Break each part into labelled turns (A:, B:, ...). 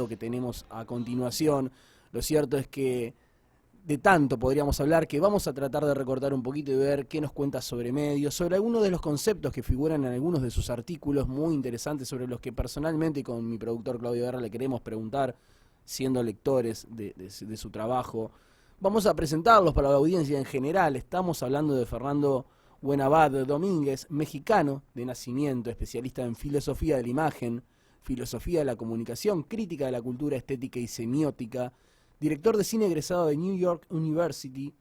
A: que tenemos a continuación. Lo cierto es que de tanto podríamos hablar que vamos a tratar de recortar un poquito y ver qué nos cuenta sobre medios, sobre algunos de los conceptos que figuran en algunos de sus artículos muy interesantes, sobre los que personalmente con mi productor Claudio Guerra le queremos preguntar, siendo lectores de su trabajo. Vamos a presentarlos para la audiencia en general. Estamos hablando de Fernando Buenabad Domínguez, mexicano de nacimiento, especialista en filosofía de la imagen, filosofía de la comunicación, crítica de la cultura estética y semiótica, director de cine egresado de New York University,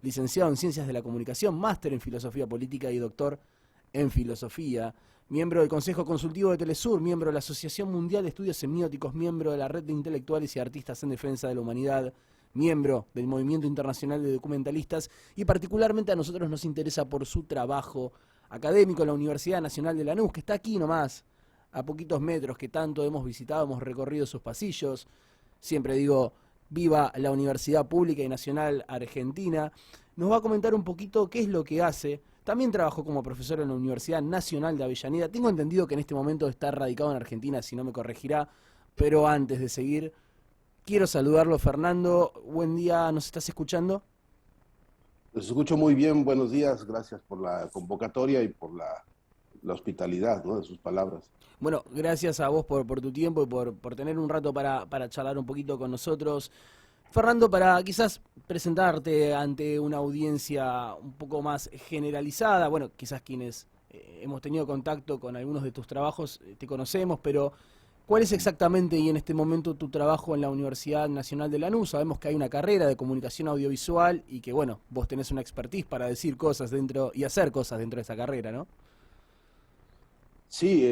A: licenciado en Ciencias de la Comunicación, máster en Filosofía Política y doctor en Filosofía, miembro del Consejo Consultivo de Telesur, miembro de la Asociación Mundial de Estudios Semióticos, miembro de la Red de Intelectuales y Artistas en Defensa de la Humanidad, miembro del Movimiento Internacional de Documentalistas, y particularmente a nosotros nos interesa por su trabajo académico en la Universidad Nacional de Lanús, que está aquí nomás, a poquitos metros, que tanto hemos visitado, hemos recorrido sus pasillos. Siempre digo, viva la Universidad Pública y Nacional Argentina. Nos va a comentar un poquito qué es lo que hace. También trabajó como profesor en la Universidad Nacional de Avellaneda. Tengo entendido que en este momento está radicado en Argentina, si no me corregirá. Pero antes de seguir, quiero saludarlo, Fernando. Buen día, ¿nos estás escuchando?
B: Los escucho muy bien, buenos días, gracias por la convocatoria y por la hospitalidad, ¿no?, de sus palabras.
A: Bueno, gracias a vos por tu tiempo y por tener un rato para charlar un poquito con nosotros. Fernando, para quizás presentarte ante una audiencia un poco más generalizada, bueno, quizás quienes hemos tenido contacto con algunos de tus trabajos te conocemos, pero ¿cuál es exactamente y en este momento tu trabajo en la Universidad Nacional de Lanús? Sabemos que hay una carrera de comunicación audiovisual y que, bueno, vos tenés una expertise para decir cosas dentro y hacer cosas dentro de esa carrera, ¿no?
B: Sí,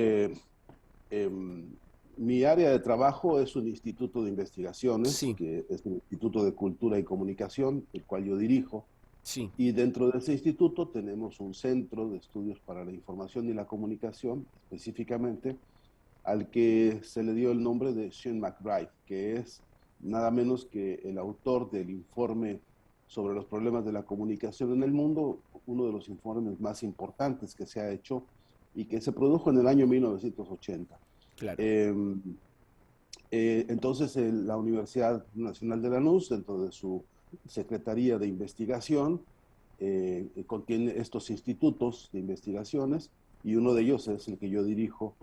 B: mi área de trabajo es un instituto de investigaciones,
A: Sí,
B: que es el Instituto de Cultura y Comunicación, el cual yo dirijo,
A: sí,
B: y dentro de ese instituto tenemos un centro de estudios para la información y la comunicación, específicamente, al que se le dio el nombre de Sean McBride, que es nada menos que el autor del informe sobre los problemas de la comunicación en el mundo, uno de los informes más importantes que se ha hecho y que se produjo en el año 1980.
A: claro.
B: Eh, entonces, la Universidad Nacional de Lanús, dentro de su Secretaría de Investigación, contiene estos institutos de investigaciones y uno de ellos es el que yo dirijo,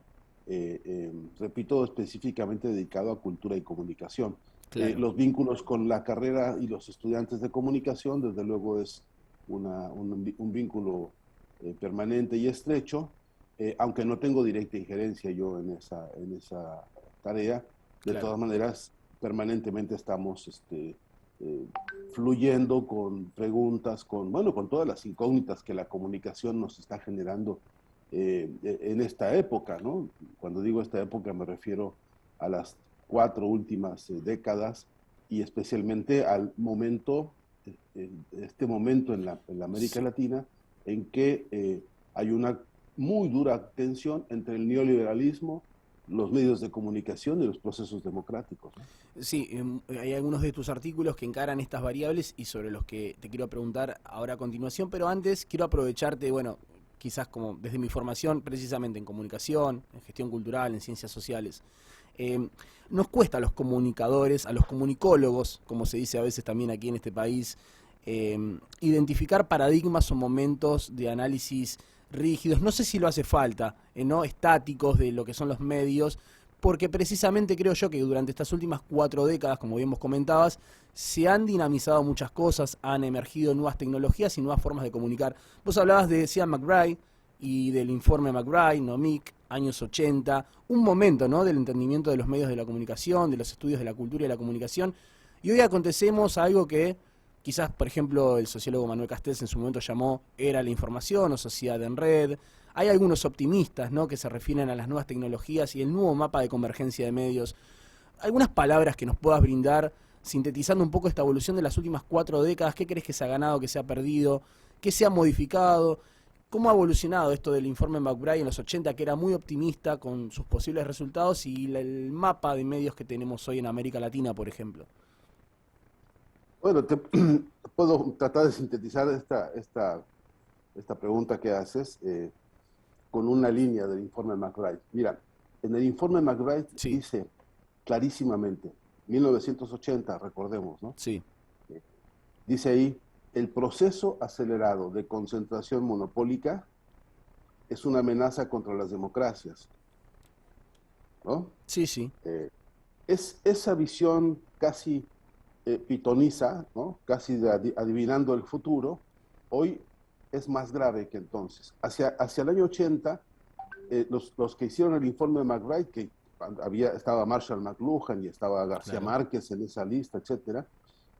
B: repito, específicamente dedicado a cultura y comunicación.
A: Claro.
B: Los vínculos con la carrera y los estudiantes de comunicación, desde luego, es un vínculo permanente y estrecho, aunque no tengo directa injerencia yo en esa tarea. De
A: Claro.
B: todas maneras, permanentemente estamos fluyendo con preguntas, con todas las incógnitas que la comunicación nos está generando en esta época, ¿no? Cuando digo esta época me refiero a las 4 últimas décadas y especialmente al momento, este momento en la América
A: Sí.
B: Latina, en que hay una muy dura tensión entre el neoliberalismo, los medios de comunicación y los procesos democráticos, ¿no?
A: Sí, hay algunos de tus artículos que encaran estas variables y sobre los que te quiero preguntar ahora a continuación, pero antes quiero aprovecharte, bueno, quizás como desde mi formación precisamente en comunicación, en gestión cultural, en ciencias sociales. Nos cuesta a los comunicadores, a los comunicólogos, como se dice a veces también aquí en este país, identificar paradigmas o momentos de análisis rígidos, no sé si lo hace falta, ¿no? Estáticos de lo que son los medios, porque precisamente creo yo que durante estas últimas 4 décadas, como bien vos comentabas, se han dinamizado muchas cosas, han emergido nuevas tecnologías y nuevas formas de comunicar. Vos hablabas de Sean McBride y del informe McBride, NOMIC, años 80, un momento, ¿no?, del entendimiento de los medios de la comunicación, de los estudios de la cultura y de la comunicación, y hoy acontecemos a algo que quizás, por ejemplo, el sociólogo Manuel Castells en su momento llamó era la información o sociedad en red. Hay algunos optimistas, ¿no?, que se refieren a las nuevas tecnologías y el nuevo mapa de convergencia de medios. Algunas palabras que nos puedas brindar, sintetizando un poco esta evolución de las últimas 4 décadas. ¿Qué crees que se ha ganado, que se ha perdido? ¿Qué se ha modificado? ¿Cómo ha evolucionado esto del informe McBride en los 80, que era muy optimista con sus posibles resultados, y el mapa de medios que tenemos hoy en América Latina, por ejemplo?
B: Bueno, puedo tratar de sintetizar esta pregunta que haces con una línea del informe McBride. Mira, en el informe McBride
A: Sí,
B: dice clarísimamente. 1980, recordemos, ¿no?
A: Sí,
B: Dice ahí, el proceso acelerado de concentración monopólica es una amenaza contra las democracias, ¿no?
A: sí, sí,
B: Es esa visión casi pitoniza, ¿no? Casi adivinando el futuro, hoy es más grave que entonces. Hacia el año 80, los que hicieron el informe de McBride, que estaba Marshall McLuhan y estaba García
A: claro.
B: Márquez en esa lista, etcétera,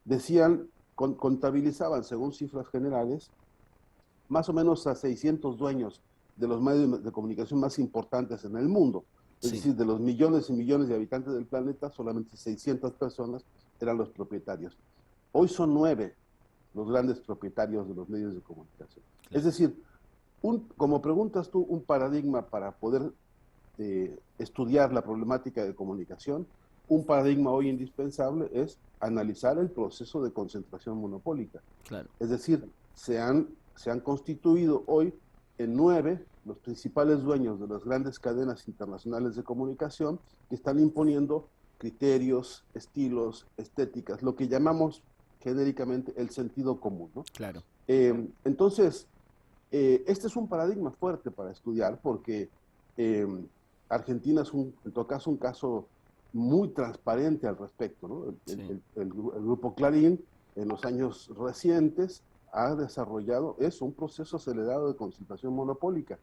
B: decían, contabilizaban según cifras generales, más o menos a 600 dueños de los medios de comunicación más importantes en el mundo. Es
A: Sí,
B: decir, de los millones y millones de habitantes del planeta, solamente 600 personas eran los propietarios. Hoy son 9 los grandes propietarios de los medios de comunicación. Es
A: claro.
B: decir, como preguntas tú, un paradigma para poder estudiar la problemática de comunicación, un paradigma hoy indispensable es analizar el proceso de concentración monopólica.
A: Claro.
B: Es decir, se han constituido hoy en 9 los principales dueños de las grandes cadenas internacionales de comunicación que están imponiendo criterios, estilos, estéticas, lo que llamamos genéricamente el sentido común, ¿no?
A: Claro.
B: Entonces, este es un paradigma fuerte para estudiar porque Argentina es, en todo caso, un caso muy transparente al respecto, ¿no?
A: Sí.
B: El grupo Clarín, en los años recientes, ha desarrollado un proceso acelerado de concentración monopólica.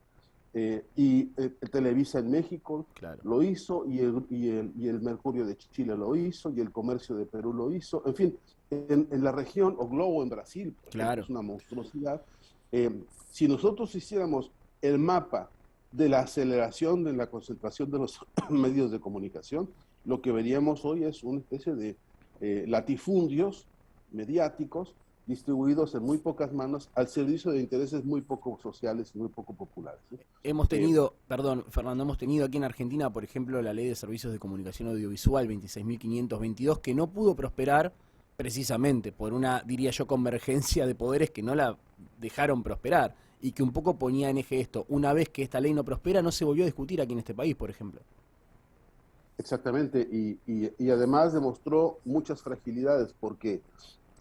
B: Televisa en México
A: Claro.
B: lo hizo, y el Mercurio de Chile lo hizo, y el Comercio de Perú lo hizo. En fin, en la región, o Globo en Brasil, por ejemplo,
A: Claro.
B: es una monstruosidad. Si nosotros hiciéramos el mapa de la aceleración de la concentración de los medios de comunicación, lo que veríamos hoy es una especie de latifundios mediáticos distribuidos en muy pocas manos al servicio de intereses muy poco sociales y muy poco populares, ¿sí?
A: Hemos tenido, perdón, Fernando, hemos tenido aquí en Argentina, por ejemplo, la Ley de Servicios de Comunicación Audiovisual 26.522, que no pudo prosperar precisamente por una, diría yo, convergencia de poderes que no la dejaron prosperar y que un poco ponía en eje esto. Una vez que esta ley no prospera, no se volvió a discutir aquí en este país, por ejemplo.
B: Exactamente, y además demostró muchas fragilidades, porque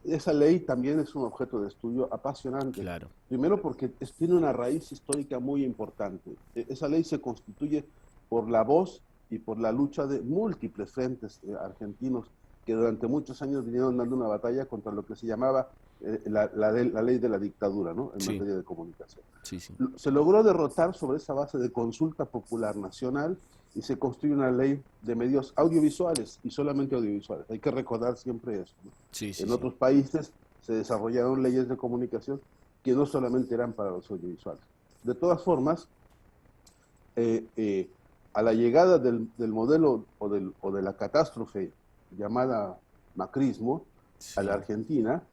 B: esa ley también es un objeto de estudio apasionante.
A: Claro.
B: Primero porque tiene una raíz histórica muy importante. Esa ley se constituye por la voz y por la lucha de múltiples frentes argentinos que durante muchos años vinieron dando una batalla contra lo que se llamaba la ley de la dictadura, ¿no? En
A: Sí,
B: materia de comunicación.
A: sí, sí.
B: Se logró derrotar sobre esa base de consulta popular nacional y se construye una ley de medios audiovisuales, y solamente audiovisuales. Hay que recordar siempre eso, ¿no?
A: Sí, sí,
B: En
A: sí.
B: otros países se desarrollaron leyes de comunicación que no solamente eran para los audiovisuales. De todas formas, a la llegada del modelo o de la catástrofe llamada macrismo a la
A: Sí,
B: Argentina,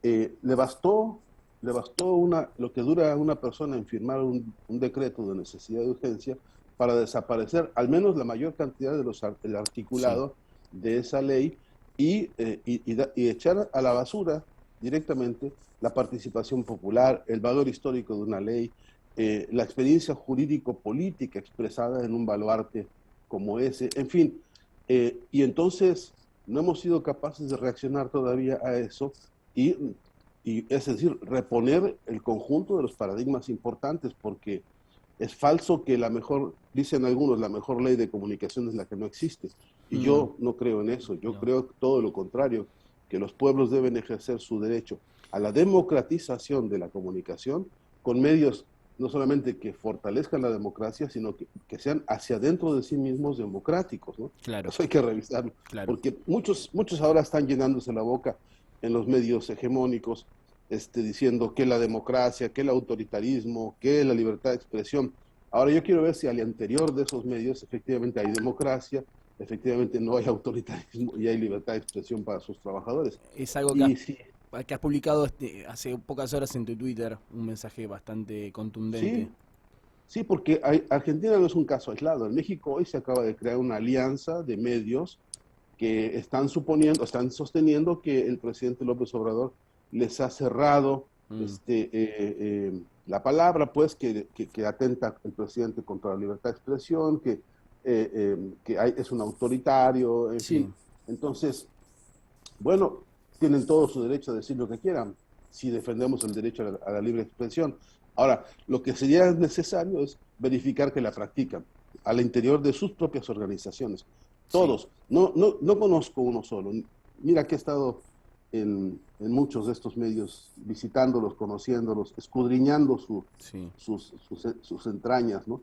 B: le bastó lo que dura una persona en firmar un decreto de necesidad de urgencia para desaparecer al menos la mayor cantidad del
A: sí.
B: articulado de esa ley, y echar a la basura directamente la participación popular, el valor histórico de una ley, la experiencia jurídico-política expresada en un baluarte como ese, en fin. Y entonces no hemos sido capaces de reaccionar todavía a eso, y, es decir, reponer el conjunto de los paradigmas importantes, porque es falso que dicen algunos, la mejor ley de comunicación es la que no existe. Y
A: Mm,
B: yo no creo en eso, yo
A: no.
B: creo todo lo contrario, que los pueblos deben ejercer su derecho a la democratización de la comunicación con medios no solamente que fortalezcan la democracia, sino que sean hacia adentro de sí mismos democráticos, ¿no?
A: Claro,
B: Eso hay que revisarlo,
A: claro.
B: porque muchos ahora están llenándose la boca en los medios hegemónicos, diciendo que la democracia, que el autoritarismo, que la libertad de expresión. Ahora yo quiero ver si al interior de esos medios efectivamente hay democracia, efectivamente no hay autoritarismo y hay libertad de expresión para sus trabajadores.
A: Es algo
B: Y sí,
A: que has publicado hace pocas horas en tu Twitter, un mensaje bastante contundente.
B: sí, sí, porque Argentina no es un caso aislado. En México hoy se acaba de crear una alianza de medios que están sosteniendo que el presidente López Obrador les ha cerrado
A: Mm,
B: la palabra, pues, que atenta el presidente contra la libertad de expresión, que es un autoritario, en
A: Sí,
B: fin. Entonces, bueno, tienen todo su derecho a decir lo que quieran, si defendemos el derecho a la libre expresión. Ahora, lo que sería necesario es verificar que la practican al interior de sus propias organizaciones.
A: sí,
B: Todos. No conozco uno solo. Mira que he estado en muchos de estos medios, visitándolos, conociéndolos, escudriñando
A: sí.
B: sus entrañas, ¿no?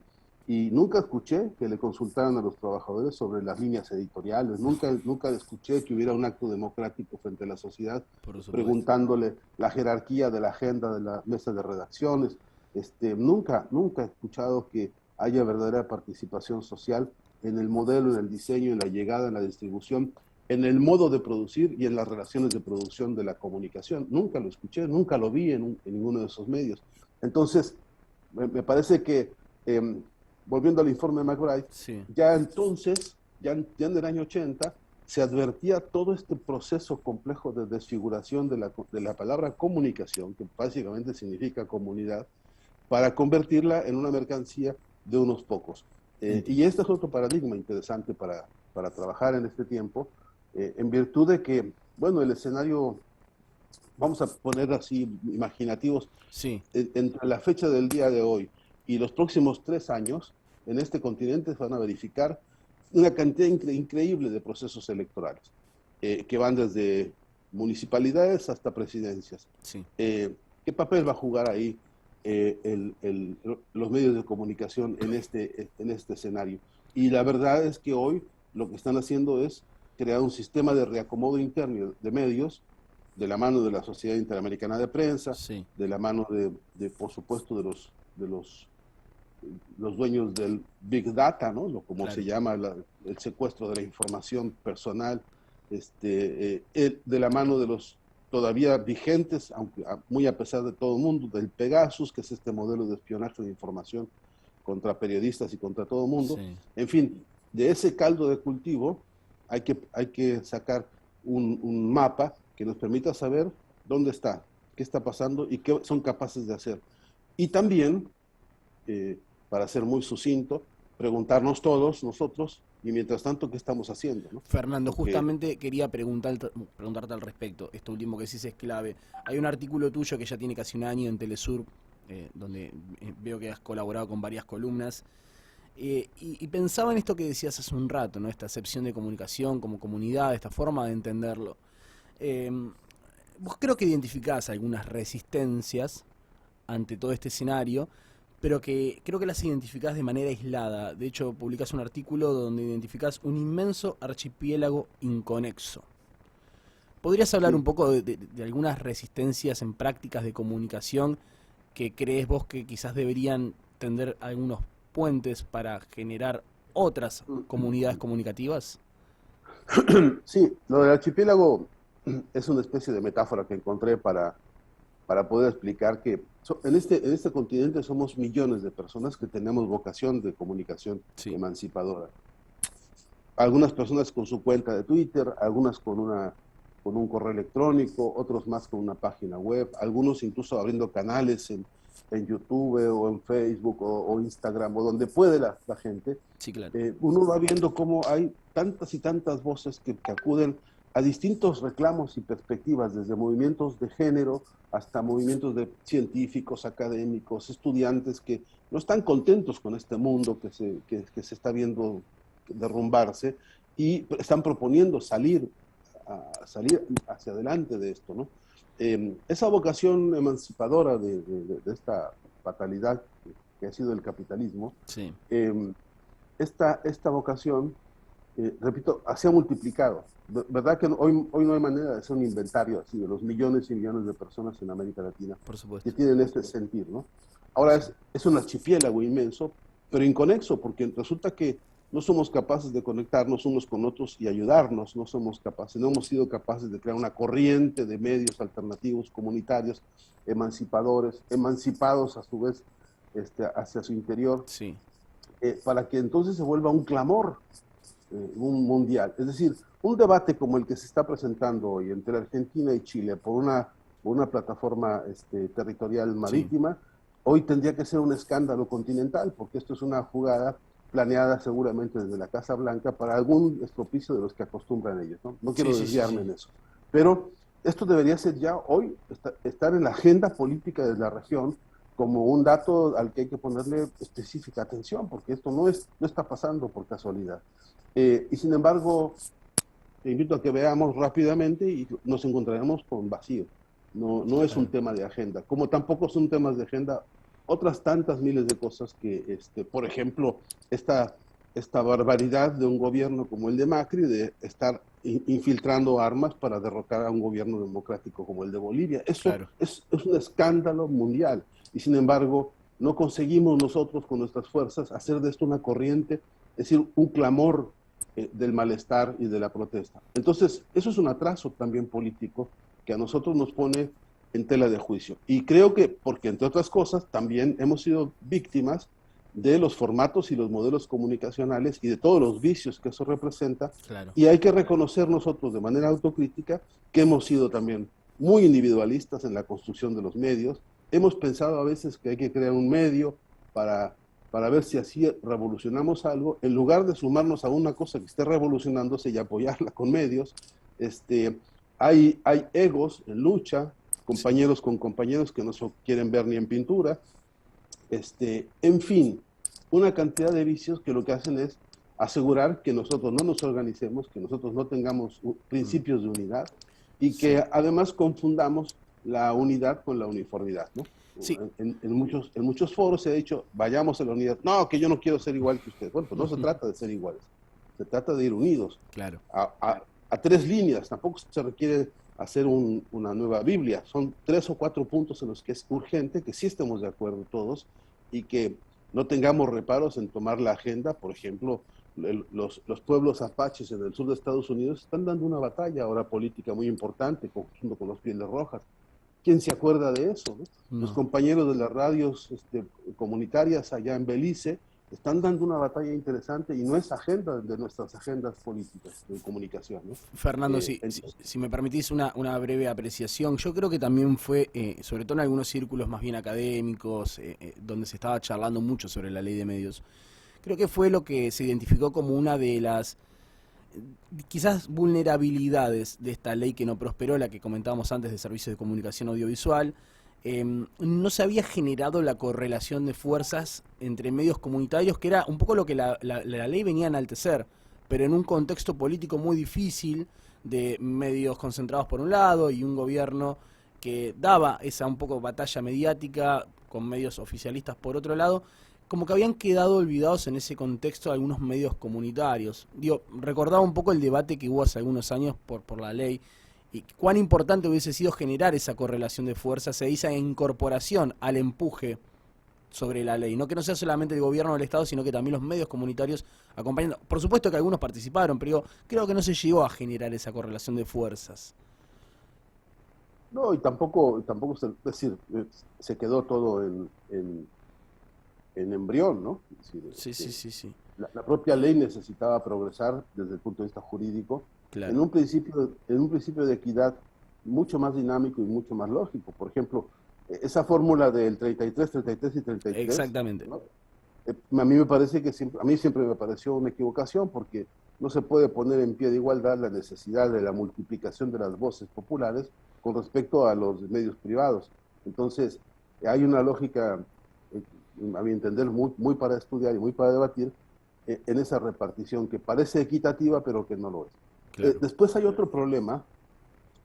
B: Y nunca escuché que le consultaran a los trabajadores sobre las líneas editoriales, nunca escuché que hubiera un acto democrático frente a la sociedad
A: Por supuesto.
B: preguntándole la jerarquía de la agenda de la mesa de redacciones. Nunca he escuchado que haya verdadera participación social en el modelo, en el diseño, en la llegada, en la distribución, en el modo de producir y en las relaciones de producción de la comunicación. Nunca lo escuché, nunca lo vi en ninguno de esos medios. Entonces, me parece que, volviendo al informe de McBride,
A: Sí,
B: ya entonces, ya en el año 80, se advertía todo este proceso complejo de desfiguración de la palabra comunicación, que básicamente significa comunidad, para convertirla en una mercancía de unos pocos. Y
A: entiendo.
B: este es otro paradigma interesante para trabajar en este tiempo, en virtud de que, bueno, el escenario, vamos a poner así imaginativos,
A: Sí,
B: entre la fecha del día de hoy y los próximos 3 años, en este continente se van a verificar una cantidad increíble de procesos electorales, que van desde municipalidades hasta presidencias.
A: sí.
B: ¿Qué papel va a jugar ahí los medios de comunicación en este escenario? Y la verdad es que hoy lo que están haciendo es crear un sistema de reacomodo interno de medios, de la mano de la Sociedad Interamericana de Prensa,
A: Sí,
B: de la mano por supuesto, los dueños del Big Data, ¿no? Como se
A: claro.
B: llama el secuestro de la información personal, de la mano de los todavía vigentes, aunque muy a pesar de todo el mundo, del Pegasus, que es este modelo de espionaje de información contra periodistas y contra todo el mundo.
A: Sí.
B: En fin, de ese caldo de cultivo hay que sacar un mapa que nos permita saber dónde está, qué está pasando y qué son capaces de hacer. Y también, eh, para ser muy sucinto, preguntarnos todos nosotros, y mientras tanto, ¿qué estamos haciendo? ¿No?
A: Fernando,
B: Porque
A: justamente quería preguntarte al respecto. Esto último que decís es clave. Hay un artículo tuyo que ya tiene casi un año en Telesur, donde veo que has colaborado con varias columnas. Y pensaba en esto que decías hace un rato, ¿no? Esta acepción de comunicación como comunidad, esta forma de entenderlo. Eh, Vos creo que identificás algunas resistencias ante todo este escenario, pero que creo que las identificás de manera aislada. De hecho, publicás un artículo donde identificás un inmenso archipiélago inconexo. ¿Podrías hablar un
B: sí,
A: poco de algunas resistencias en prácticas de comunicación que crees vos que quizás deberían tender algunos puentes para generar otras comunidades comunicativas?
B: sí, lo del archipiélago es una especie de metáfora que encontré para poder explicar que en este continente somos millones de personas que tenemos vocación de comunicación
A: Sí,
B: emancipadora. Algunas personas con su cuenta de Twitter, algunas con un correo electrónico, otros más con una página web, algunos incluso abriendo canales en YouTube o en Facebook o Instagram o donde puede la gente.
A: sí, claro.
B: Uno va viendo cómo hay tantas y tantas voces que acuden a distintos reclamos y perspectivas, desde movimientos de género hasta movimientos de científicos, académicos, estudiantes que no están contentos con este mundo que se está viendo derrumbarse y están proponiendo salir hacia adelante de esto, ¿no? Esa vocación emancipadora de esta fatalidad que ha sido el capitalismo,
A: Sí,
B: eh, esta vocación, repito, se ha multiplicado. ¿Verdad que hoy no hay manera de hacer un inventario así de los millones y millones de personas en América Latina
A: por
B: que
A: supuesto.
B: tienen este sentir, ¿no? Ahora
A: Sí,
B: es un archipiélago inmenso, pero inconexo, porque resulta que no somos capaces de conectarnos unos con otros y ayudarnos, no hemos sido capaces de crear una corriente de medios alternativos, comunitarios, emancipadores, emancipados a su vez hacia su interior,
A: sí,
B: para que entonces se vuelva un clamor, un mundial. Es decir, un debate como el que se está presentando hoy entre Argentina y Chile por una plataforma territorial
A: sí,
B: marítima, hoy tendría que ser un escándalo continental, porque esto es una jugada planeada seguramente desde la Casa Blanca para algún estropicio de los que acostumbran ellos, ¿no? No quiero desviarme en eso. Pero esto debería ser ya hoy, estar en la agenda política de la región como un dato al que hay que ponerle específica atención, porque esto no está pasando por casualidad. Y sin embargo, te invito a que veamos rápidamente y nos encontraremos con vacío. No es un tema de agenda, como tampoco son temas de agenda otras tantas miles de cosas que, por ejemplo, esta barbaridad de un gobierno como el de Macri, de estar infiltrando armas para derrocar a un gobierno democrático como el de Bolivia. Eso es un escándalo mundial. Y sin embargo, no conseguimos nosotros con nuestras fuerzas hacer de esto una corriente, es decir, un clamor del malestar y de la protesta. Entonces, eso es un atraso también político que a nosotros nos pone en tela de juicio. Y creo que, porque entre otras cosas, también hemos sido víctimas de los formatos y los modelos comunicacionales y de todos los vicios que eso representa. Claro. Y hay que reconocer nosotros de manera autocrítica que hemos sido también muy individualistas en la construcción de los medios. Hemos pensado a veces que hay que crear un medio para ver si así revolucionamos algo, en lugar de sumarnos a una cosa que esté revolucionándose y apoyarla con medios. Hay egos en lucha, compañeros con compañeros que no se quieren ver ni en pintura, en fin, una cantidad de vicios que lo que hacen es asegurar que nosotros no nos organicemos, que nosotros no tengamos principios de unidad y que además confundamos la unidad con la uniformidad, ¿no? Sí. En muchos foros se ha dicho, vayamos a la unidad. No, que yo no quiero ser igual que usted. Bueno, pues no se trata de ser iguales, se trata de ir unidos.
A: Claro.
B: A 3 líneas, tampoco se requiere hacer una nueva Biblia. Son 3 o 4 puntos en los que es urgente que sí estemos de acuerdo todos y que no tengamos reparos en tomar la agenda. Por ejemplo, los pueblos apaches en el sur de Estados Unidos están dando una batalla ahora política muy importante junto con los Pieles Rojas. ¿Quién se acuerda de eso? ¿No? Los compañeros de las radios comunitarias allá en Belice están dando una batalla interesante y no es agenda de nuestras agendas políticas de comunicación, ¿no?
A: Fernando, si me permitís una breve apreciación, yo creo que también fue, sobre todo en algunos círculos más bien académicos, donde se estaba charlando mucho sobre la ley de medios, creo que fue lo que se identificó como una de las quizás vulnerabilidades de esta ley que no prosperó, la que comentábamos antes de servicios de comunicación audiovisual. No se había generado la correlación de fuerzas entre medios comunitarios, que era un poco lo que la ley venía a enaltecer, pero en un contexto político muy difícil, de medios concentrados por un lado y un gobierno que daba esa un poco batalla mediática con medios oficialistas por otro lado, como que habían quedado olvidados en ese contexto algunos medios comunitarios. Recordaba un poco el debate que hubo hace algunos años por la ley, y cuán importante hubiese sido generar esa correlación de fuerzas, esa incorporación al empuje sobre la ley. No que no sea solamente el gobierno del Estado, sino que también los medios comunitarios acompañando. Por supuesto que algunos participaron, pero creo que no se llegó a generar esa correlación de fuerzas.
B: No, y tampoco es decir, se quedó todo en embrión, ¿no? Es decir,
A: sí.
B: La propia ley necesitaba progresar desde el punto de vista jurídico, claro, en un principio de equidad mucho más dinámico y mucho más lógico. Por ejemplo, esa fórmula del 33, 33 y 33.
A: Exactamente.
B: ¿No? A mí me parece que a mí siempre me pareció una equivocación, porque no se puede poner en pie de igualdad la necesidad de la multiplicación de las voces populares con respecto a los medios privados. Entonces, hay una lógica, a mi entender, muy para estudiar y muy para debatir en esa repartición que parece equitativa, pero que no lo es. Claro. Después hay otro problema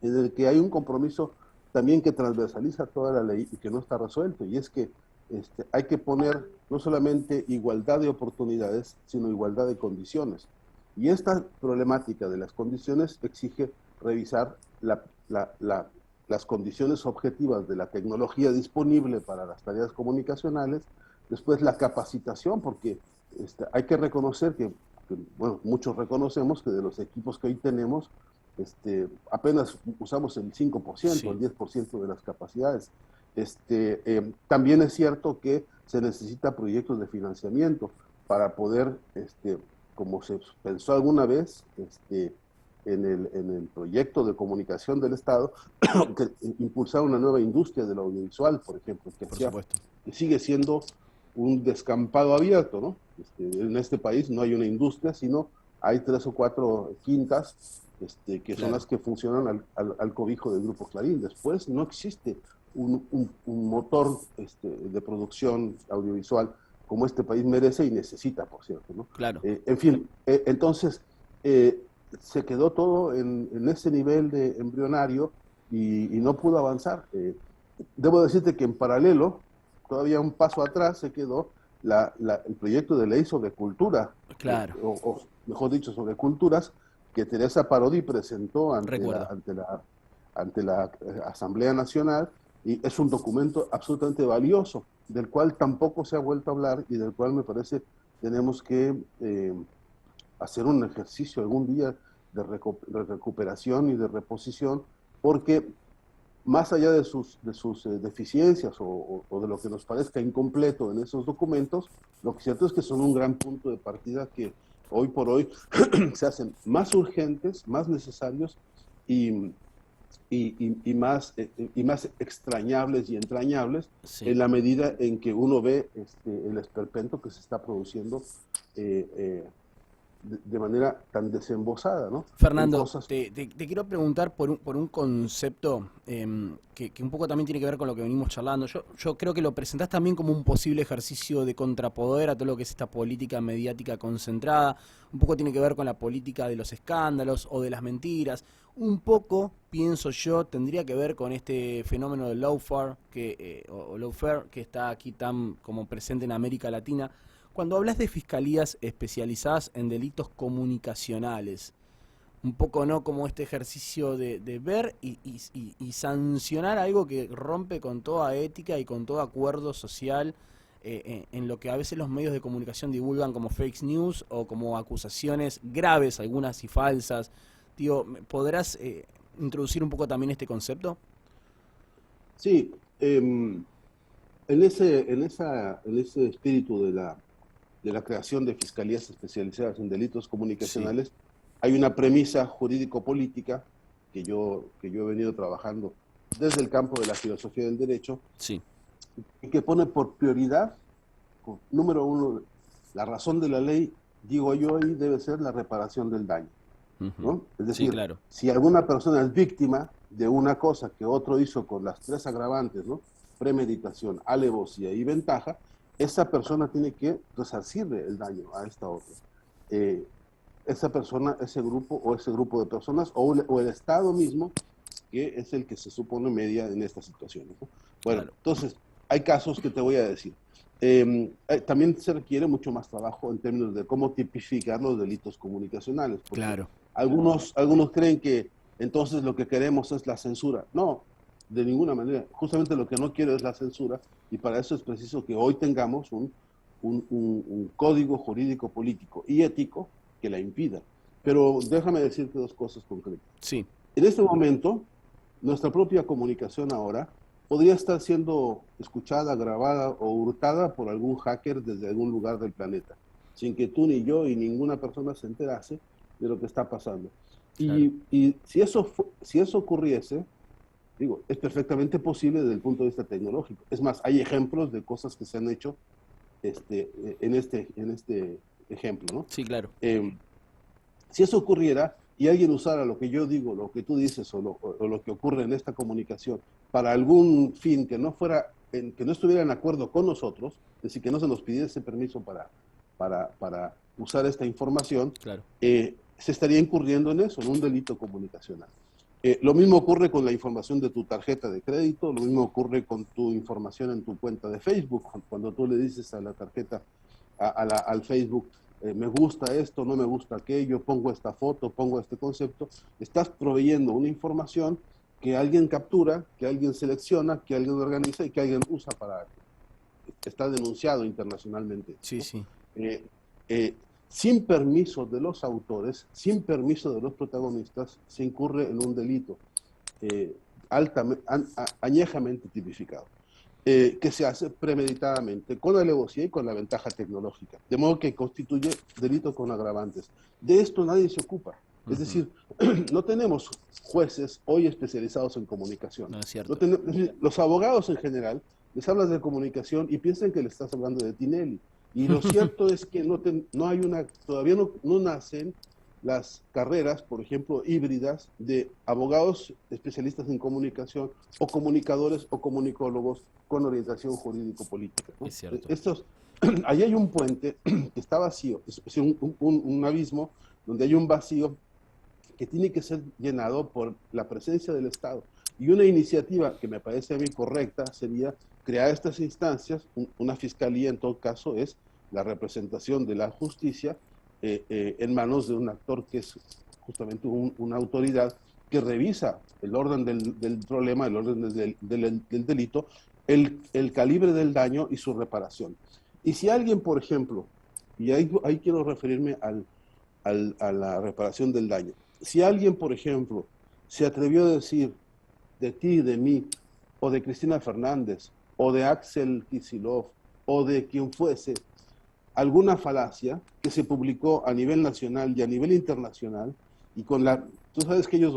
B: en el que hay un compromiso también que transversaliza toda la ley y que no está resuelto, y es que hay que poner no solamente igualdad de oportunidades, sino igualdad de condiciones. Y esta problemática de las condiciones exige revisar las condiciones objetivas de la tecnología disponible para las tareas comunicacionales, después la capacitación, porque hay que reconocer que, bueno, muchos reconocemos que de los equipos que hoy tenemos, apenas usamos el 5%, sí, el 10% de las capacidades. También es cierto que se necesita proyectos de financiamiento para poder, como se pensó alguna vez, en el proyecto de comunicación del Estado, que impulsar una nueva industria del audiovisual, por ejemplo, que sigue siendo un descampado abierto, ¿no? En este país no hay una industria, sino hay 3 o 4 quintas que son las que funcionan al cobijo del Grupo Clarín. Después no existe un motor de producción audiovisual como este país merece y necesita, por cierto, ¿no?
A: Claro.
B: En fin, entonces se quedó todo en ese nivel de embrionario y no pudo avanzar. Debo decirte que en paralelo, todavía un paso atrás, se quedó el proyecto de ley sobre cultura,
A: claro.
B: o mejor dicho, sobre culturas, que Teresa Parodi presentó ante la Asamblea Nacional, y es un documento absolutamente valioso, del cual tampoco se ha vuelto a hablar y del cual me parece tenemos que hacer un ejercicio algún día de recuperación y de reposición, porque más allá de sus deficiencias o de lo que nos parezca incompleto en esos documentos, lo que es cierto es que son un gran punto de partida que hoy por hoy se hacen más urgentes, más necesarios y más extrañables y entrañables, sí, en la medida en que uno ve el esperpento que se está produciendo de manera tan desembosada, ¿no?
A: Fernando, te quiero preguntar por un concepto que un poco también tiene que ver con lo que venimos charlando. Yo creo que lo presentás también como un posible ejercicio de contrapoder a todo lo que es esta política mediática concentrada. Un poco tiene que ver con la política de los escándalos o de las mentiras. Un poco, pienso yo, tendría que ver con este fenómeno del lawfare, o lawfare, que está aquí tan como presente en América Latina. Cuando hablas de fiscalías especializadas en delitos comunicacionales, un poco no como este ejercicio de ver y sancionar algo que rompe con toda ética y con todo acuerdo social en lo que a veces los medios de comunicación divulgan como fake news o como acusaciones graves, algunas y falsas. Tío, ¿podrás introducir un poco también este concepto?
B: Sí, en ese espíritu de la creación de fiscalías especializadas en delitos comunicacionales, sí, hay una premisa jurídico-política que yo he venido trabajando desde el campo de la filosofía del derecho,
A: sí,
B: y que pone por prioridad, número uno, la razón de la ley, digo yo, ahí debe ser la reparación del daño, ¿no? Es decir,
A: sí, claro,
B: si alguna persona es víctima de una cosa que otro hizo con las 3 agravantes, ¿no? Premeditación, alevosía y ventaja, esa persona tiene que resarcirle el daño a esta otra. Esa persona, ese grupo de personas, o el Estado mismo, que es el que se supone media en estas situaciones, ¿no? Bueno, claro. Entonces, hay casos que te voy a decir. También se requiere mucho más trabajo en términos de cómo tipificar los delitos comunicacionales.
A: Claro.
B: Algunos creen que entonces lo que queremos es la censura. No, de ninguna manera. Justamente lo que no quiero es la censura, y para eso es preciso que hoy tengamos un código jurídico, político y ético que la impida. Pero déjame decirte 2 cosas concretas.
A: Sí.
B: En este momento, nuestra propia comunicación ahora podría estar siendo escuchada, grabada o hurtada por algún hacker desde algún lugar del planeta, sin que tú ni yo y ninguna persona se enterase de lo que está pasando. Claro. Y si eso ocurriese, digo, es perfectamente posible desde el punto de vista tecnológico. Es más, hay ejemplos de cosas que se han hecho en este ejemplo, ¿no?
A: Sí, claro.
B: Si eso ocurriera y alguien usara lo que yo digo, lo que tú dices o lo que ocurre en esta comunicación para algún fin que no estuviera en acuerdo con nosotros, es decir, que no se nos pidiese permiso para usar esta información, claro, se estaría incurriendo en eso, en un delito comunicacional. Lo mismo ocurre con la información de tu tarjeta de crédito, lo mismo ocurre con tu información en tu cuenta de Facebook. Cuando tú le dices a la tarjeta, al Facebook, me gusta esto, no me gusta aquello, pongo esta foto, pongo este concepto, estás proveyendo una información que alguien captura, que alguien selecciona, que alguien organiza y que alguien usa está denunciado internacionalmente.
A: Sí, sí.
B: Sin permiso de los autores, sin permiso de los protagonistas, se incurre en un delito añejamente tipificado, que se hace premeditadamente, con alevosía y con la ventaja tecnológica, de modo que constituye delito con agravantes. De esto nadie se ocupa. Es decir, no tenemos jueces hoy especializados en comunicación.
A: No es cierto.
B: Los abogados en general les hablas de comunicación y piensan que le estás hablando de Tinelli. Y lo cierto es que no hay todavía no nacen las carreras, por ejemplo, híbridas de abogados especialistas en comunicación o comunicadores o comunicólogos con orientación jurídico-política, ¿no?
A: Es cierto.
B: Ahí hay un puente que está vacío, es un abismo donde hay un vacío que tiene que ser llenado por la presencia del Estado. Y una iniciativa que me parece a mí correcta sería crear estas instancias, una fiscalía en todo caso es la representación de la justicia en manos de un actor que es justamente una autoridad que revisa el orden del problema, el orden del delito, el calibre del daño y su reparación. Y si alguien, por ejemplo, y ahí quiero referirme a la reparación del daño, si alguien, por ejemplo, se atrevió a decir de ti, de mí, o de Cristina Fernández, o de Axel Kicillof, o de quien fuese, alguna falacia que se publicó a nivel nacional y a nivel internacional, y tú sabes que ellos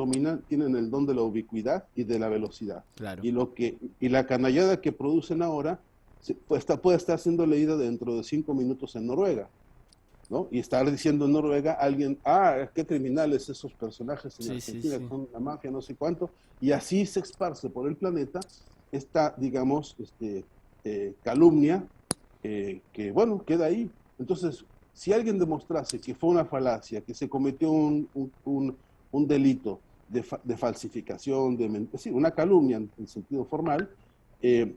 B: tienen el don de la ubicuidad y de la velocidad.
A: Claro.
B: Y la canallada que producen ahora puede estar siendo leída dentro de 5 minutos en Noruega, ¿no? Y estar diciendo en Noruega alguien, qué criminales esos personajes en Argentina, que son la mafia, no sé cuánto, y así se esparce por el planeta esta, digamos, calumnia que, bueno, queda ahí. Entonces, si alguien demostrase que fue una falacia, que se cometió un delito de falsificación, es decir, una calumnia en sentido formal,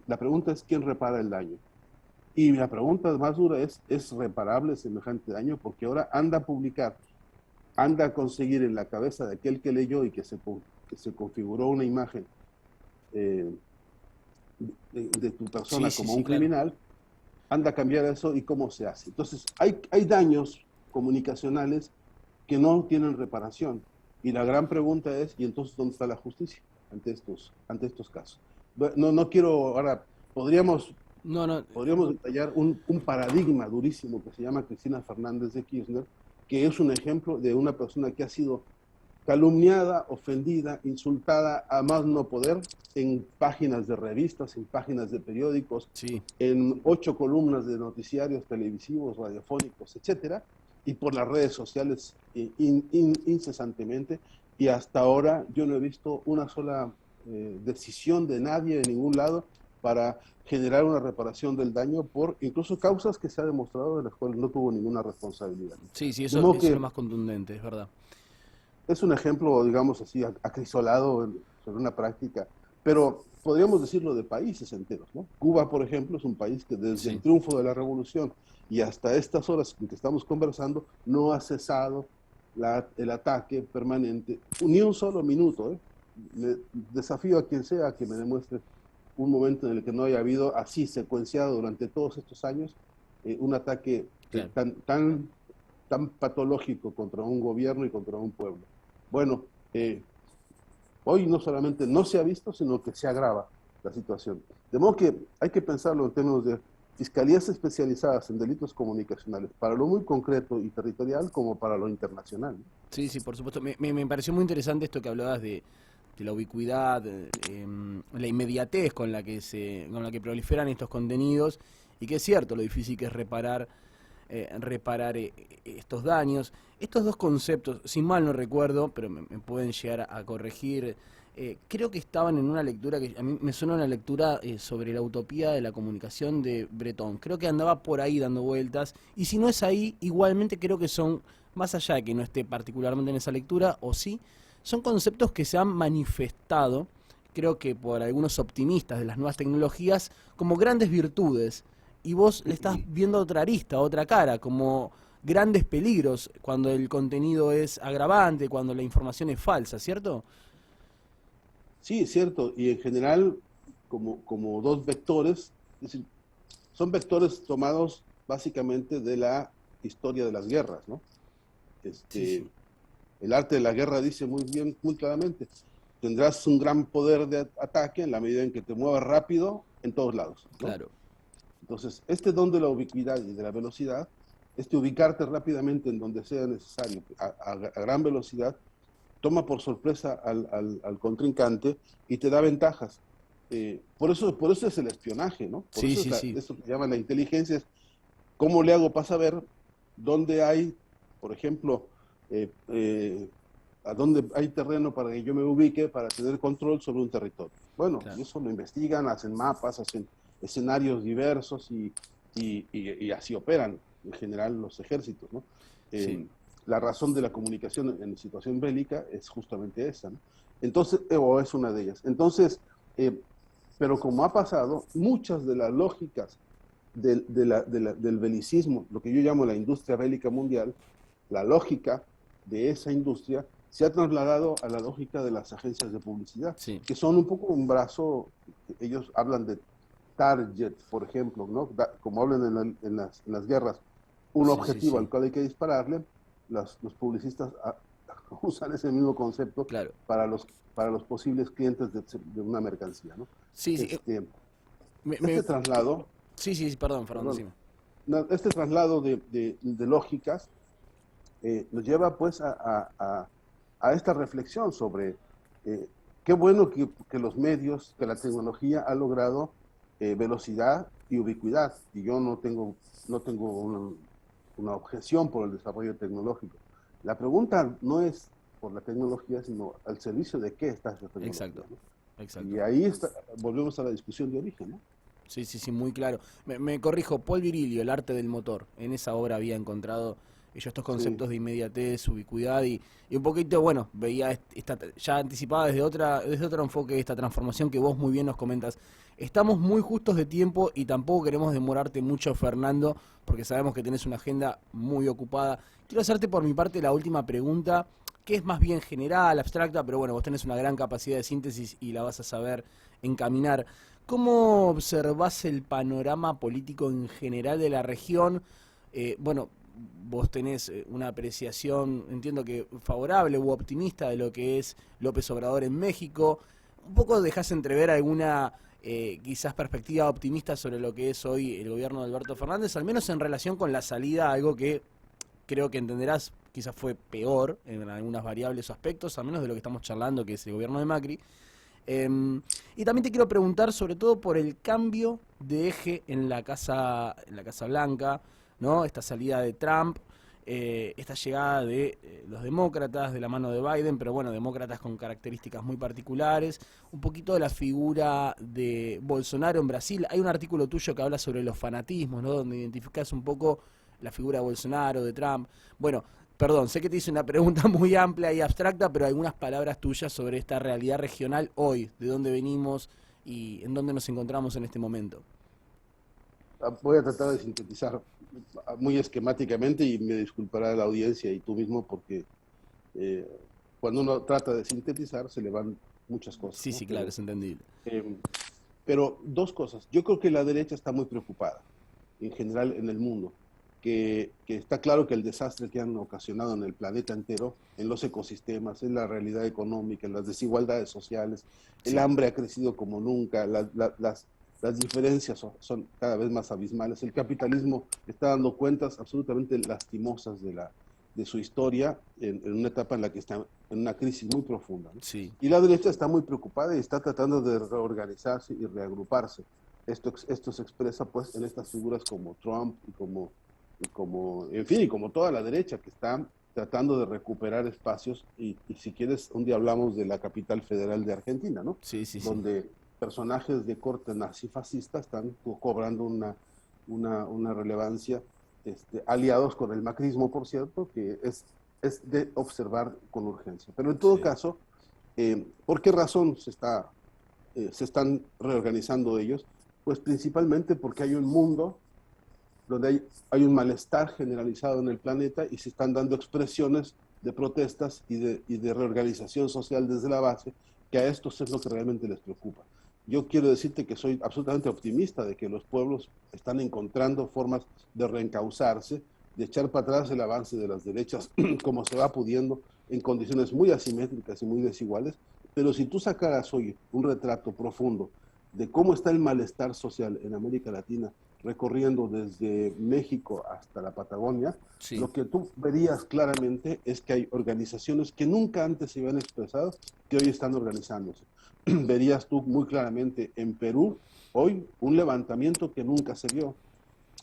B: la pregunta es ¿quién repara el daño? Y la pregunta más dura ¿es reparable semejante daño? Porque ahora anda a publicar, anda a conseguir en la cabeza de aquel que leyó y que se configuró una imagen de tu persona como un criminal, claro. Anda a cambiar eso y cómo se hace. Entonces, hay daños comunicacionales que no tienen reparación. Y la gran pregunta es, ¿y entonces dónde está la justicia ante estos casos? No quiero, ahora, podríamos detallar un paradigma durísimo que se llama Cristina Fernández de Kirchner, que es un ejemplo de una persona que ha sido calumniada, ofendida, insultada a más no poder en páginas de revistas, en páginas de periódicos, en 8 columnas de noticiarios televisivos, radiofónicos, etcétera, y por las redes sociales incesantemente, y hasta ahora yo no he visto una sola decisión de nadie de ningún lado para generar una reparación del daño por incluso causas que se ha demostrado de las cuales no tuvo ninguna responsabilidad.
A: Sí, eso es lo más contundente, es verdad.
B: Es un ejemplo, digamos así, acrisolado sobre una práctica, pero podríamos decirlo de países enteros, ¿no? Cuba, por ejemplo, es un país que desde el triunfo de la revolución y hasta estas horas en que estamos conversando, no ha cesado el ataque permanente, ni un solo minuto, ¿eh? Desafío a quien sea que me demuestre un momento en el que no haya habido así secuenciado durante todos estos años un ataque tan patológico contra un gobierno y contra un pueblo. Bueno, hoy no solamente no se ha visto, sino que se agrava la situación. De modo que hay que pensarlo en términos de fiscalías especializadas en delitos comunicacionales, para lo muy concreto y territorial como para lo internacional.
A: Sí, por supuesto. Me pareció muy interesante esto que hablabas de la ubicuidad, la inmediatez con la que proliferan estos contenidos, y que es cierto lo difícil que es reparar estos daños. Estos dos conceptos, si mal no recuerdo, pero me pueden llegar a corregir, creo que estaban en una lectura que a mí me suena una lectura sobre la utopía de la comunicación de Breton. Creo que andaba por ahí dando vueltas, y si no es ahí, igualmente creo que son, más allá de que no esté particularmente en esa lectura, o sí, son conceptos que se han manifestado, creo que por algunos optimistas de las nuevas tecnologías, como grandes virtudes. Y vos le estás viendo otra arista, otra cara, como grandes peligros cuando el contenido es agravante, cuando la información es falsa, ¿cierto?
B: Sí, es cierto. Y en general, como dos vectores, es decir, son vectores tomados básicamente de la historia de las guerras, ¿no? El arte de la guerra dice muy bien, muy claramente, tendrás un gran poder de ataque en la medida en que te muevas rápido en todos lados, ¿no?
A: Claro.
B: Entonces, este don de la ubicuidad y de la velocidad, ubicarte rápidamente en donde sea necesario, a gran velocidad, toma por sorpresa al contrincante y te da ventajas. Por eso es el espionaje, ¿no? Por eso que llama la inteligencia, es ¿Cómo le hago para saber dónde hay, por ejemplo, a dónde hay terreno para que yo me ubique para tener control sobre un territorio? Bueno,
A: claro.
B: y eso lo investigan, hacen mapas, hacen escenarios diversos y así operan en general los ejércitos, ¿no?
A: Sí,
B: La razón de la comunicación en situación bélica es justamente esa, ¿no? Entonces, o es una de ellas. Entonces, pero como ha pasado, muchas de las lógicas del belicismo, lo que yo llamo la industria bélica mundial, la lógica de esa industria se ha trasladado a la lógica de las agencias de publicidad,
A: sí,
B: que son un poco un brazo, ellos hablan de target, por ejemplo, ¿no? Como hablan en las guerras, un
A: sí, sí,
B: objetivo
A: sí,
B: al cual hay que dispararle, los publicistas usan ese mismo concepto
A: claro.
B: para los posibles clientes de una mercancía, ¿no?
A: Sí, sí,
B: Este,
A: me,
B: este
A: me-
B: traslado,
A: sí, sí, perdón, Fernando,
B: perdón,
A: decime.
B: este traslado de lógicas nos lleva pues a esta reflexión sobre qué bueno que los medios, que la tecnología ha logrado velocidad y ubicuidad. Y yo no tengo una objeción por el desarrollo tecnológico. La pregunta no es por la tecnología, sino al servicio de qué está esa tecnología,
A: Exacto,
B: ¿no?
A: exacto.
B: Y ahí está, volvemos a la discusión de origen, ¿no?
A: Sí, sí, sí, muy claro. Me corrijo, Paul Virilio, El arte del motor. En esa obra había encontrado yo estos
B: Sí,
A: conceptos de inmediatez, ubicuidad y un poquito, bueno, veía ya anticipada desde otro enfoque esta transformación que vos muy bien nos comentas. Estamos muy justos de tiempo y tampoco queremos demorarte mucho, Fernando, porque sabemos que tenés una agenda muy ocupada. Quiero hacerte por mi parte la última pregunta, que es más bien general, abstracta, pero bueno, vos tenés una gran capacidad de síntesis y la vas a saber encaminar. ¿Cómo observás el panorama político en general de la región? Bueno, vos tenés una apreciación, entiendo que favorable u optimista de lo que es López Obrador en México. Un poco dejás entrever alguna quizás perspectiva optimista sobre lo que es hoy el gobierno de Alberto Fernández, al menos en relación con la salida a algo que creo que entenderás quizás fue peor en algunas variables o aspectos, al menos de lo que estamos charlando, que es el gobierno de Macri. Y también te quiero preguntar sobre todo por el cambio de eje en la Casa Blanca, ¿no? Esta salida de Trump, esta llegada de los demócratas de la mano de Biden, pero bueno, demócratas con características muy particulares, un poquito de la figura de Bolsonaro en Brasil. Hay un artículo tuyo que habla sobre los fanatismos, ¿no? Donde identificas un poco la figura de Bolsonaro, de Trump. Bueno, perdón, sé que te hice una pregunta muy amplia y abstracta, pero algunas palabras tuyas sobre esta realidad regional hoy, de dónde venimos y en dónde nos encontramos en este momento.
B: voy a tratar de sintetizar muy esquemáticamente y me disculpará la audiencia y tú mismo porque eh, cuando uno trata de sintetizar se le van muchas cosas,
A: Sí,
B: ¿no?
A: sí, claro, es entendible.
B: Eh, pero dos cosas. Yo creo que la derecha está muy preocupada en general en el mundo, que está claro que el desastre que han ocasionado en el planeta entero, en los ecosistemas, en la realidad económica, en las desigualdades sociales, el
A: Sí,
B: hambre ha crecido como nunca, las diferencias son cada vez más abismales, el capitalismo está dando cuentas absolutamente lastimosas de su historia en una etapa en la que está en una crisis muy profunda, ¿no?
A: sí,
B: Y la derecha está muy preocupada y está tratando de reorganizarse y reagruparse. Esto se expresa pues en estas figuras como Trump en fin, y como toda la derecha que está tratando de recuperar espacios y si quieres un día hablamos de la capital federal de Argentina, ¿no?
A: sí, sí, sí,
B: Donde personajes de corte nazifascista están cobrando una relevancia, aliados con el macrismo, por cierto, que es de observar con urgencia. Pero en todo
A: sí,
B: caso, ¿por qué razón se están reorganizando ellos? Pues principalmente porque hay un mundo donde hay un malestar generalizado en el planeta y se están dando expresiones de protestas y de reorganización social desde la base, que a estos es lo que realmente les preocupa. Yo quiero decirte que soy absolutamente optimista de que los pueblos están encontrando formas de reencauzarse, de echar para atrás el avance de las derechas como se va pudiendo en condiciones muy asimétricas y muy desiguales, pero si tú sacaras hoy un retrato profundo de cómo está el malestar social en América Latina, recorriendo desde México hasta la Patagonia,
A: sí,
B: lo que tú verías claramente es que hay organizaciones que nunca antes se habían expresado, que hoy están organizándose. Verías tú muy claramente en Perú hoy un levantamiento que nunca se vio.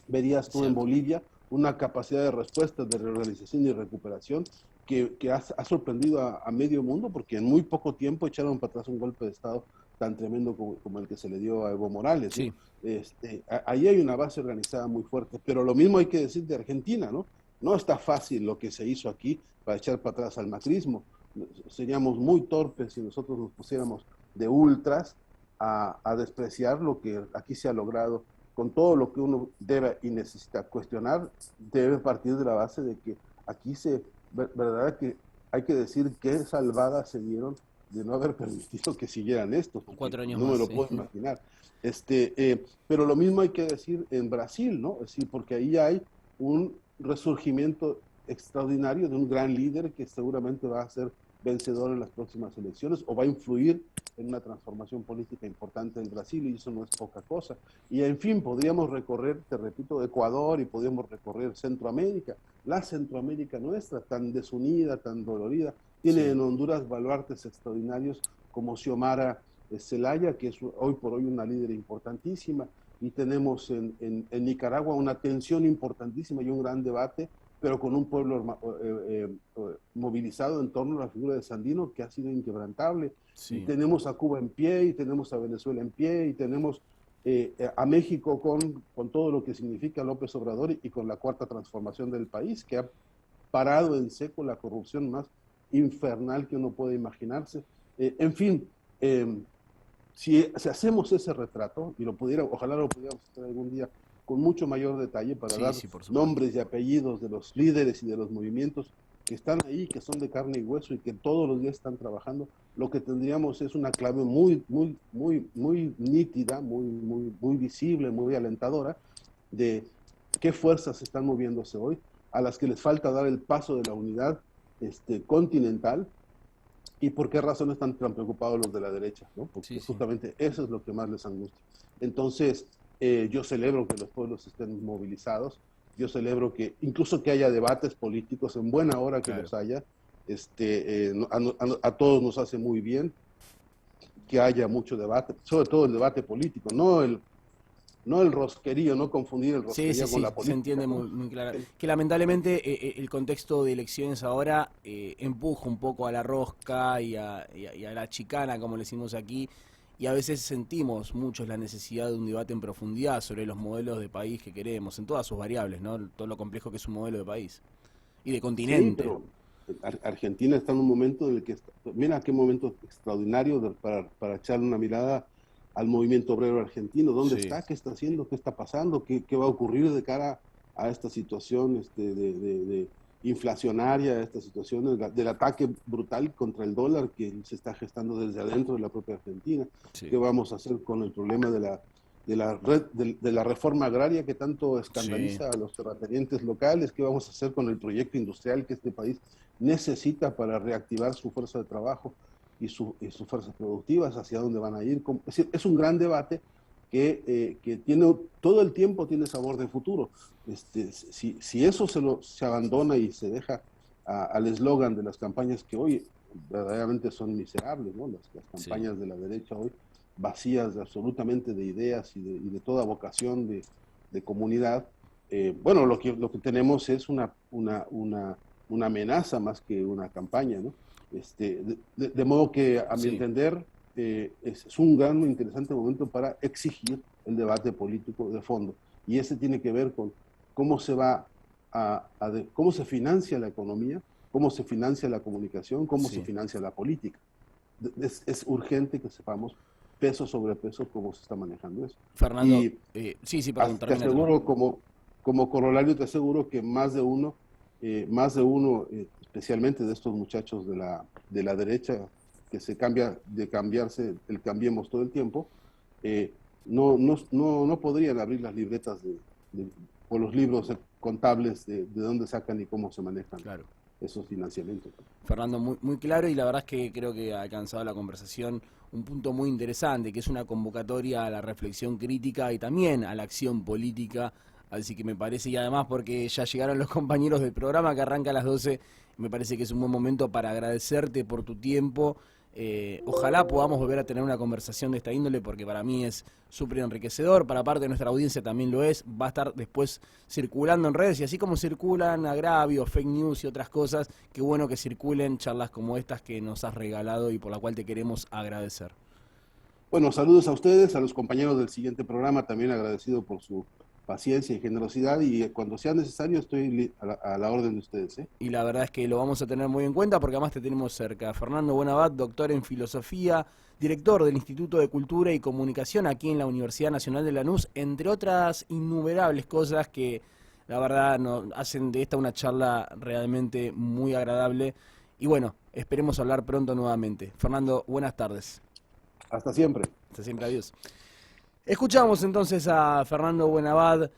B: Verías tú en
A: Cierto.
B: Bolivia una capacidad de respuesta, de reorganización y recuperación que ha sorprendido a medio mundo, porque en muy poco tiempo echaron para atrás un golpe de Estado tan tremendo como el que se le dio a Evo Morales, ¿no?
A: Sí,
B: Ahí hay una base organizada muy fuerte, pero lo mismo hay que decir de Argentina, ¿no? No está fácil lo que se hizo aquí para echar para atrás al macrismo. Seríamos muy torpes si nosotros nos pusiéramos de ultras a despreciar lo que aquí se ha logrado. Con todo lo que uno debe y necesita cuestionar, debe partir de la base de que aquí verdad que hay que decir qué salvadas se dieron de no haber permitido que siguieran estos, porque
A: 4 años
B: no me
A: más,
B: lo
A: sí.
B: puedo imaginar. Pero lo mismo hay que decir en Brasil, ¿no? Es decir, porque ahí hay un resurgimiento extraordinario de un gran líder que seguramente va a ser vencedor en las próximas elecciones o va a influir en una transformación política importante en Brasil, y eso no es poca cosa. Y en fin, podríamos recorrer, te repito, Ecuador, y podríamos recorrer Centroamérica, la Centroamérica nuestra, tan desunida, tan dolorida. Tiene
A: Sí.
B: en Honduras baluartes extraordinarios como Xiomara Zelaya, que es hoy por hoy una líder importantísima, y tenemos en Nicaragua una tensión importantísima y un gran debate, pero con un pueblo movilizado en torno a la figura de Sandino, que ha sido inquebrantable. Y
A: Sí.
B: tenemos a Cuba en pie, y tenemos a Venezuela en pie, y tenemos a México con todo lo que significa López Obrador, y con la cuarta transformación del país, que ha parado en seco la corrupción más infernal que uno puede imaginarse. En fin, si hacemos ese retrato, y ojalá lo pudiéramos hacer algún día con mucho mayor detalle para
A: Sí,
B: dar
A: sí, por supuesto.
B: nombres y apellidos de los líderes y de los movimientos que están ahí, que son de carne y hueso y que todos los días están trabajando, lo que tendríamos es una clave muy nítida, muy visible, muy alentadora de qué fuerzas están moviéndose hoy, a las que les falta dar el paso de la unidad continental, y por qué razón están tan preocupados los de la derecha, ¿no? Porque
A: Sí, sí.
B: justamente eso es lo que más les angustia. Entonces, yo celebro que los pueblos estén movilizados, yo celebro que incluso que haya debates políticos, en buena hora que
A: Claro.
B: los haya, a todos nos hace muy bien que haya mucho debate, sobre todo el debate político, no el rosquerío, no confundir el
A: Sí, sí,
B: rosquerío con
A: sí,
B: la
A: se
B: política,
A: entiende
B: ¿no?
A: muy claro. Que lamentablemente el contexto de elecciones ahora empuja un poco a la rosca y a la chicana, como le decimos aquí, y a veces sentimos muchos la necesidad de un debate en profundidad sobre los modelos de país que queremos, en todas sus variables, ¿no? Todo lo complejo que es un modelo de país y de
B: Sí,
A: continente.
B: pero Argentina está en un momento en el que, mira qué momento extraordinario para echarle una mirada al movimiento obrero argentino. ¿Dónde
A: Sí,
B: está? ¿Qué está haciendo? ¿Qué está pasando? ¿Qué va a ocurrir de cara a esta situación de inflacionaria, a esta situación del ataque brutal contra el dólar que se está gestando desde adentro de la propia Argentina?
A: sí,
B: ¿Qué vamos a hacer con el problema de la reforma agraria que tanto
A: sí,
B: escandaliza a los terratenientes locales? ¿Qué vamos a hacer con el proyecto industrial que este país necesita para reactivar su fuerza de trabajo y sus fuerzas productivas? ¿Hacia dónde van a ir? Es decir, es un gran debate que tiene, todo el tiempo tiene sabor de futuro. Si eso se abandona y se deja al eslogan de las campañas que hoy verdaderamente son miserables, ¿no? Las
A: sí,
B: campañas de la derecha hoy, vacías absolutamente de ideas y de toda vocación de comunidad. Bueno, lo que tenemos es una amenaza más que una campaña, ¿no? De modo que, a mi
A: sí,
B: entender, es un gran, interesante momento para exigir el debate político de fondo. Y ese tiene que ver con cómo se va cómo se financia la economía, cómo se financia la comunicación, cómo se
A: sí.
B: financia la política. Es urgente que sepamos peso sobre peso cómo se está manejando eso.
A: Fernando,
B: Y
A: sí, sí, perdón,
B: te
A: termina, termina.
B: aseguro, como corolario, te aseguro que más de uno, especialmente de estos muchachos de la derecha, que se cambia de cambiarse, el cambiemos todo el tiempo, no podrían abrir las libretas o los libros contables de dónde sacan y cómo se manejan
A: Claro.
B: esos financiamientos.
A: Fernando, muy claro, y la verdad es que creo que ha alcanzado la conversación un punto muy interesante, que es una convocatoria a la reflexión crítica y también a la acción política. Así que me parece, y además porque ya llegaron los compañeros del programa que arranca a las 12, me parece que es un buen momento para agradecerte por tu tiempo Ojalá podamos volver a tener una conversación de esta índole, porque para mí es súper enriquecedor, para parte de nuestra audiencia también lo es, va a estar después circulando en redes, y así como circulan agravios, fake news y otras cosas, qué bueno que circulen charlas como estas que nos has regalado y por la cual te queremos agradecer.
B: Bueno, saludos a ustedes, a los compañeros del siguiente programa, también agradecido por su paciencia y generosidad, y cuando sea necesario estoy a la orden de ustedes, ¿eh?
A: Y la verdad es que lo vamos a tener muy en cuenta porque además te tenemos cerca. Fernando Buenabad, doctor en filosofía, director del Instituto de Cultura y Comunicación aquí en la Universidad Nacional de Lanús, entre otras innumerables cosas que la verdad nos hacen de esta una charla realmente muy agradable. Y bueno, esperemos hablar pronto nuevamente. Fernando, buenas tardes.
B: Hasta siempre.
A: Hasta siempre, adiós. Escuchamos entonces a Fernando Buenabad.